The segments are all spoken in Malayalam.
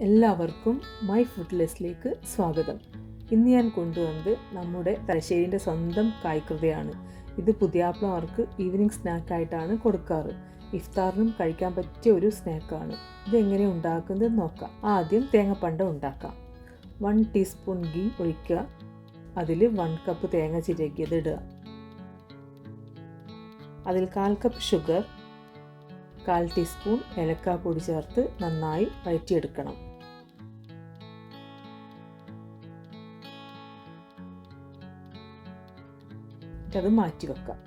എല്ലാവർക്കും മൈ ഫുഡ്ലെസ്സിലേക്ക് സ്വാഗതം. ഇന്ന് ഞാൻ കൊണ്ടുവന്നത് നമ്മുടെ തലശ്ശേരിൻ്റെ സ്വന്തം കായ്കൃതയാണ്. ഇത് പുതിയാപ്ലമാർക്ക് ഈവനിങ് സ്നാക്കായിട്ടാണ് കൊടുക്കാറ്. ഇഫ്താറിനും കഴിക്കാൻ പറ്റിയ ഒരു സ്നാക്കാണ്. ഇതെങ്ങനെ ഉണ്ടാക്കുന്നത് നോക്കാം. ആദ്യം തേങ്ങപ്പണ്ടം ഉണ്ടാക്കാം. 1 ടീസ്പൂൺ ഗീ ഒഴിക്കുക. അതിൽ 1 കപ്പ് തേങ്ങ ചിരകിയത് ഇടുക. അതിൽ 1/4 കപ്പ് ഷുഗർ, 1/4 ടീസ്പൂൺ ഏലക്കാപ്പൊടി ചേർത്ത് നന്നായി വഴറ്റിയെടുക്കണം. അത് മാറ്റി വെക്കാം.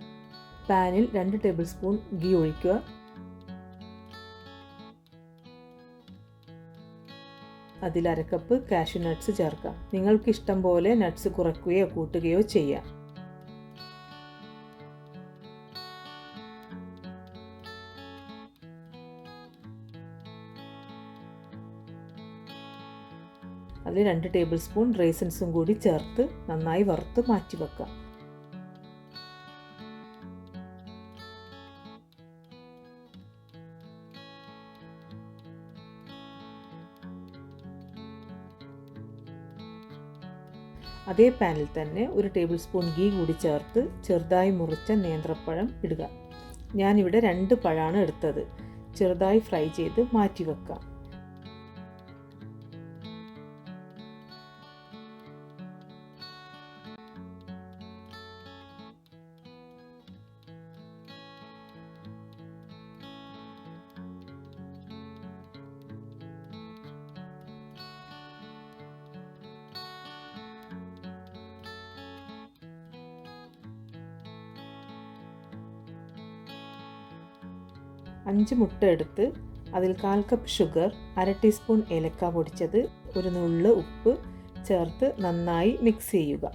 പാനിൽ 2 ടേബിൾ സ്പൂൺ ഗീ ഒഴിക്കുക. അതിൽ 1/2 കപ്പ് കാഷ്യൂ നട്ട്സ് ചേർക്കാം. നിങ്ങൾക്ക് ഇഷ്ടം പോലെ നട്ട്സ് കുറയ്ക്കുകയോ കൂട്ടുകയോ ചെയ്യാം. അതിൽ 2 ടേബിൾ സ്പൂൺ റേസിൻസും കൂടി ചേർത്ത് നന്നായി വറുത്ത് മാറ്റി വെക്കാം. അതേ പാനിൽ തന്നെ 1 ടേബിൾ സ്പൂൺ ഗീ കൂടി ചേർത്ത് ചെറുതായി മുറിച്ച നേന്ത്രപ്പഴം ഇടുക. ഞാനിവിടെ 2 പഴമാണ് എടുത്തത്. ചെറുതായി ഫ്രൈ ചെയ്ത് മാറ്റി വെക്കാം. അഞ്ച് മുട്ട എടുത്ത് അതിൽ 1/4 കപ്പ് ഷുഗർ, 1/2 ടീസ്പൂൺ ഏലക്ക പൊടിച്ചത്, ഒരു നുള്ള് ഉപ്പ് ചേർത്ത് നന്നായി മിക്സ് ചെയ്യുക.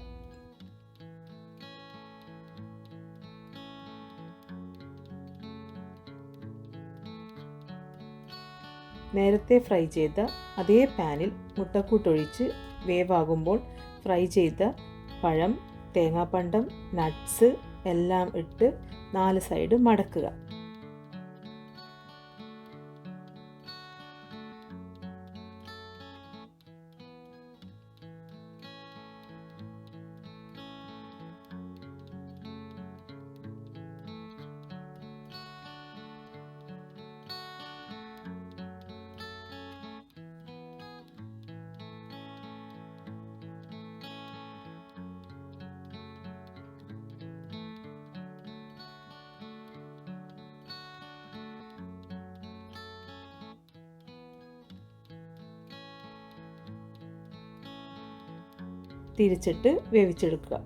നേരത്തെ ഫ്രൈ ചെയ്ത അതേ പാനിൽ മുട്ടക്കൂട്ടൊഴിച്ച് വേവാകുമ്പോൾ ഫ്രൈ ചെയ്ത പഴം, തേങ്ങാപ്പണ്ടം, നട്ട്സ് എല്ലാം ഇട്ട് 4 സൈഡ് മടക്കുക. തിരിച്ചിട്ട് വേവിച്ചെടുക്കുക.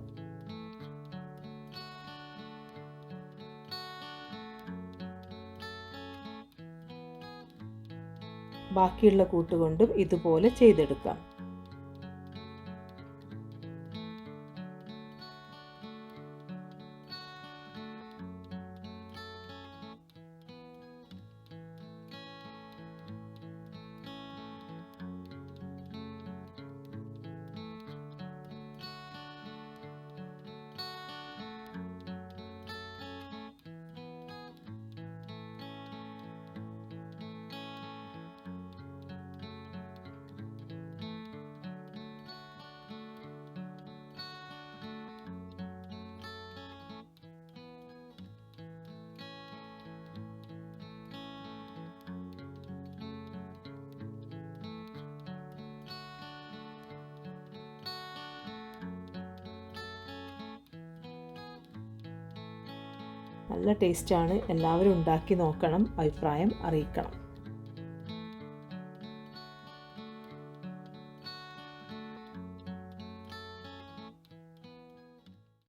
ബാക്കിയുള്ള കൂട്ടുകൊണ്ടും ഇതുപോലെ ചെയ്തെടുക്കാം. നല്ല ടേസ്റ്റാണ്. എല്ലാവരും ഉണ്ടാക്കി നോക്കണം. അഭിപ്രായം അറിയിക്കണം.